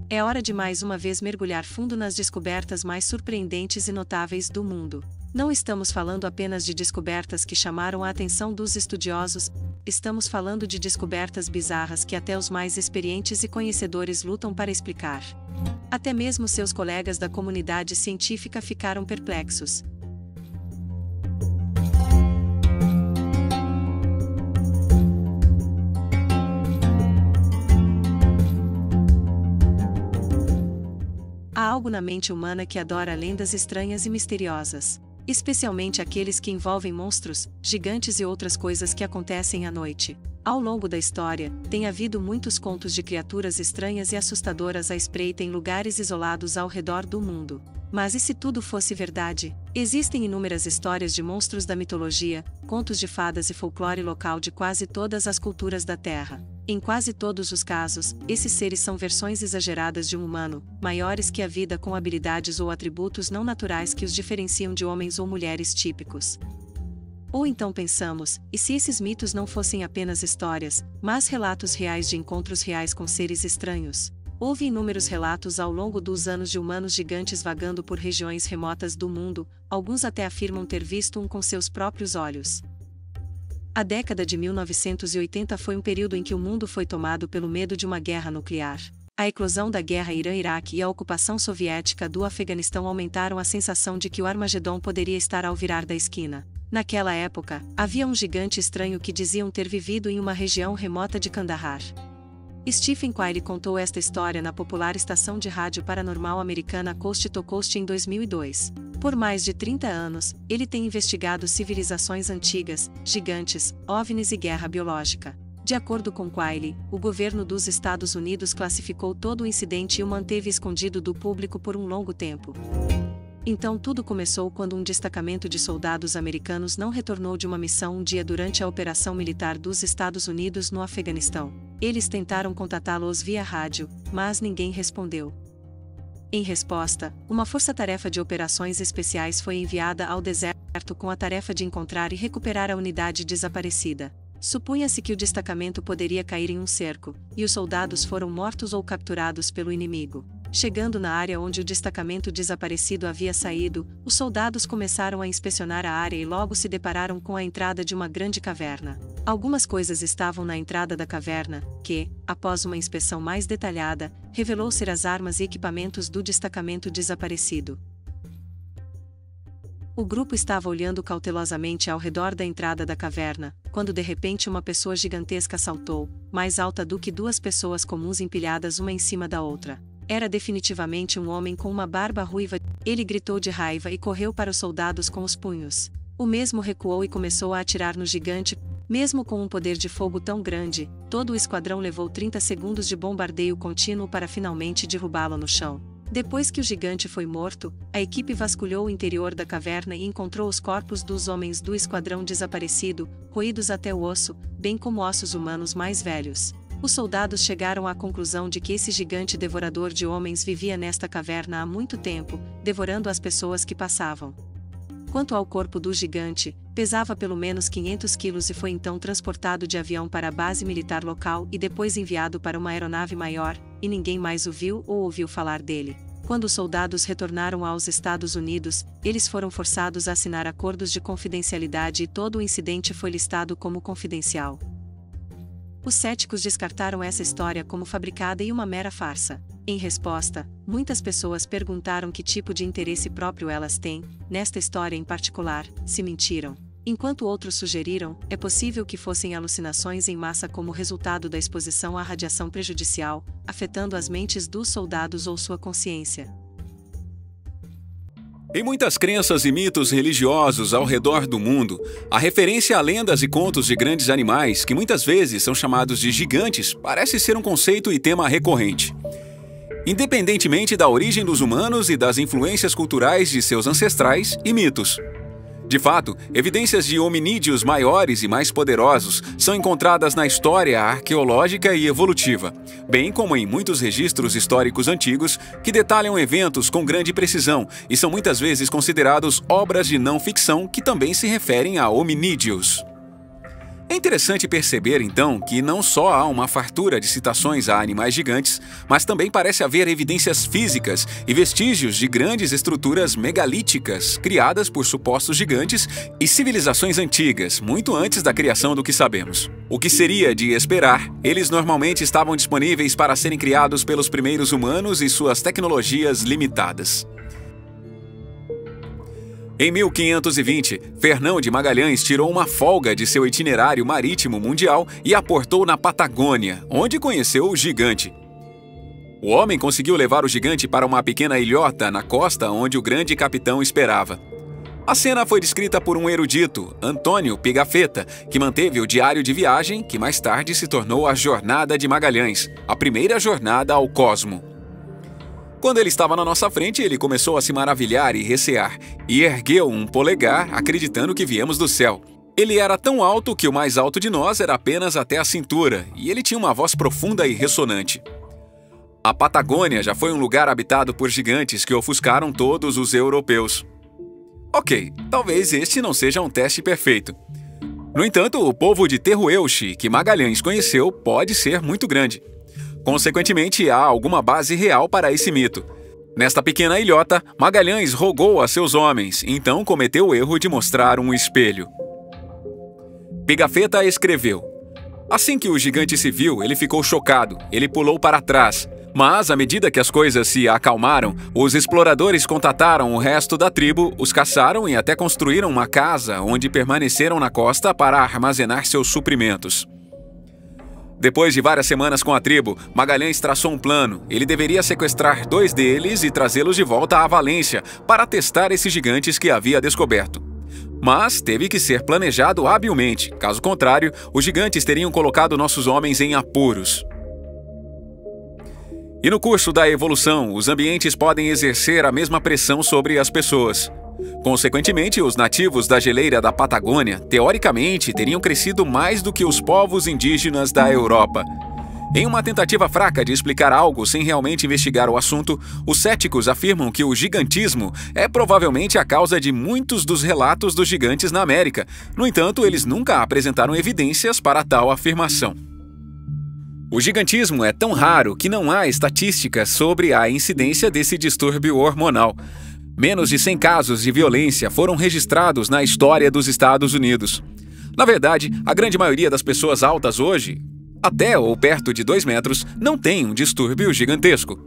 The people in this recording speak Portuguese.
É hora de mais uma vez mergulhar fundo nas descobertas mais surpreendentes e notáveis do mundo. Não estamos falando apenas de descobertas que chamaram a atenção dos estudiosos, estamos falando de descobertas bizarras que até os mais experientes e conhecedores lutam para explicar. Até mesmo seus colegas da comunidade científica ficaram perplexos. Há algo na mente humana que adora lendas estranhas e misteriosas, especialmente aqueles que envolvem monstros, gigantes e outras coisas que acontecem à noite. Ao longo da história, tem havido muitos contos de criaturas estranhas e assustadoras à espreita em lugares isolados ao redor do mundo. Mas e se tudo fosse verdade? Existem inúmeras histórias de monstros da mitologia, contos de fadas e folclore local de quase todas as culturas da Terra. Em quase todos os casos, esses seres são versões exageradas de um humano, maiores que a vida com habilidades ou atributos não naturais que os diferenciam de homens ou mulheres típicos. Ou então pensamos, e se esses mitos não fossem apenas histórias, mas relatos reais de encontros reais com seres estranhos? Houve inúmeros relatos ao longo dos anos de humanos gigantes vagando por regiões remotas do mundo, alguns até afirmam ter visto um com seus próprios olhos. A década de 1980 foi um período em que o mundo foi tomado pelo medo de uma guerra nuclear. A eclosão da guerra Irã-Iraque e a ocupação soviética do Afeganistão aumentaram a sensação de que o Armagedon poderia estar ao virar da esquina. Naquela época, havia um gigante estranho que diziam ter vivido em uma região remota de Kandahar. Stephen Quayle contou esta história na popular estação de rádio paranormal americana Coast to Coast em 2002. Por mais de 30 anos, ele tem investigado civilizações antigas, gigantes, OVNIs e guerra biológica. De acordo com Quayle, o governo dos Estados Unidos classificou todo o incidente e o manteve escondido do público por um longo tempo. Então tudo começou quando um destacamento de soldados americanos não retornou de uma missão um dia durante a operação militar dos Estados Unidos no Afeganistão. Eles tentaram contatá-los via rádio, mas ninguém respondeu. Em resposta, uma força-tarefa de operações especiais foi enviada ao deserto com a tarefa de encontrar e recuperar a unidade desaparecida. Supunha-se que o destacamento poderia cair em um cerco, e os soldados foram mortos ou capturados pelo inimigo. Chegando na área onde o destacamento desaparecido havia saído, os soldados começaram a inspecionar a área e logo se depararam com a entrada de uma grande caverna. Algumas coisas estavam na entrada da caverna, que, após uma inspeção mais detalhada, revelou ser as armas e equipamentos do destacamento desaparecido. O grupo estava olhando cautelosamente ao redor da entrada da caverna, quando de repente uma pessoa gigantesca saltou, mais alta do que duas pessoas comuns empilhadas uma em cima da outra. Era definitivamente um homem com uma barba ruiva. Ele gritou de raiva e correu para os soldados com os punhos. O mesmo recuou e começou a atirar no gigante. Mesmo com um poder de fogo tão grande, todo o esquadrão levou 30 segundos de bombardeio contínuo para finalmente derrubá-lo no chão. Depois que o gigante foi morto, a equipe vasculhou o interior da caverna e encontrou os corpos dos homens do esquadrão desaparecido, roídos até o osso, bem como ossos humanos mais velhos. Os soldados chegaram à conclusão de que esse gigante devorador de homens vivia nesta caverna há muito tempo, devorando as pessoas que passavam. Quanto ao corpo do gigante, pesava pelo menos 500 quilos e foi então transportado de avião para a base militar local e depois enviado para uma aeronave maior, e ninguém mais o viu ou ouviu falar dele. Quando os soldados retornaram aos Estados Unidos, eles foram forçados a assinar acordos de confidencialidade e todo o incidente foi listado como confidencial. Os céticos descartaram essa história como fabricada e uma mera farsa. Em resposta, muitas pessoas perguntaram que tipo de interesse próprio elas têm, nesta história em particular, se mentiram. Enquanto outros sugeriram, é possível que fossem alucinações em massa como resultado da exposição à radiação prejudicial, afetando as mentes dos soldados ou sua consciência. Em muitas crenças e mitos religiosos ao redor do mundo, a referência a lendas e contos de grandes animais, que muitas vezes são chamados de gigantes, parece ser um conceito e tema recorrente. Independentemente da origem dos humanos e das influências culturais de seus ancestrais e mitos. De fato, evidências de hominídeos maiores e mais poderosos são encontradas na história arqueológica e evolutiva, bem como em muitos registros históricos antigos que detalham eventos com grande precisão e são muitas vezes considerados obras de não ficção que também se referem a hominídeos. É interessante perceber, então, que não só há uma fartura de citações a animais gigantes, mas também parece haver evidências físicas e vestígios de grandes estruturas megalíticas criadas por supostos gigantes e civilizações antigas, muito antes da criação do que sabemos. O que seria de esperar, eles normalmente estavam disponíveis para serem criados pelos primeiros humanos e suas tecnologias limitadas. Em 1520, Fernão de Magalhães tirou uma folga de seu itinerário marítimo mundial e aportou na Patagônia, onde conheceu o gigante. O homem conseguiu levar o gigante para uma pequena ilhota na costa onde o grande capitão esperava. A cena foi descrita por um erudito, Antônio Pigafetta, que manteve o diário de viagem que mais tarde se tornou a Jornada de Magalhães, a primeira jornada ao cosmo. Quando ele estava na nossa frente, ele começou a se maravilhar e recear, e ergueu um polegar, acreditando que viemos do céu. Ele era tão alto que o mais alto de nós era apenas até a cintura, e ele tinha uma voz profunda e ressonante. A Patagônia já foi um lugar habitado por gigantes que ofuscaram todos os europeus. Ok, talvez este não seja um teste perfeito. No entanto, o povo de Teruelche, que Magalhães conheceu, pode ser muito grande. Consequentemente, há alguma base real para esse mito. Nesta pequena ilhota, Magalhães rogou a seus homens, então cometeu o erro de mostrar um espelho. Pigafetta escreveu: assim que o gigante se viu, ele ficou chocado, ele pulou para trás. Mas, à medida que as coisas se acalmaram, os exploradores contataram o resto da tribo, os caçaram e até construíram uma casa onde permaneceram na costa para armazenar seus suprimentos. Depois de várias semanas com a tribo, Magalhães traçou um plano. Ele deveria sequestrar 2 deles e trazê-los de volta à Valência para testar esses gigantes que havia descoberto. Mas teve que ser planejado habilmente, caso contrário, os gigantes teriam colocado nossos homens em apuros. E no curso da evolução, os ambientes podem exercer a mesma pressão sobre as pessoas. Consequentemente, os nativos da geleira da Patagônia, teoricamente, teriam crescido mais do que os povos indígenas da Europa. Em uma tentativa fraca de explicar algo sem realmente investigar o assunto, os céticos afirmam que o gigantismo é provavelmente a causa de muitos dos relatos dos gigantes na América. No entanto, eles nunca apresentaram evidências para tal afirmação. O gigantismo é tão raro que não há estatísticas sobre a incidência desse distúrbio hormonal. Menos de 100 casos de violência foram registrados na história dos Estados Unidos. Na verdade, a grande maioria das pessoas altas hoje, até ou perto de 2 metros, não tem um distúrbio gigantesco.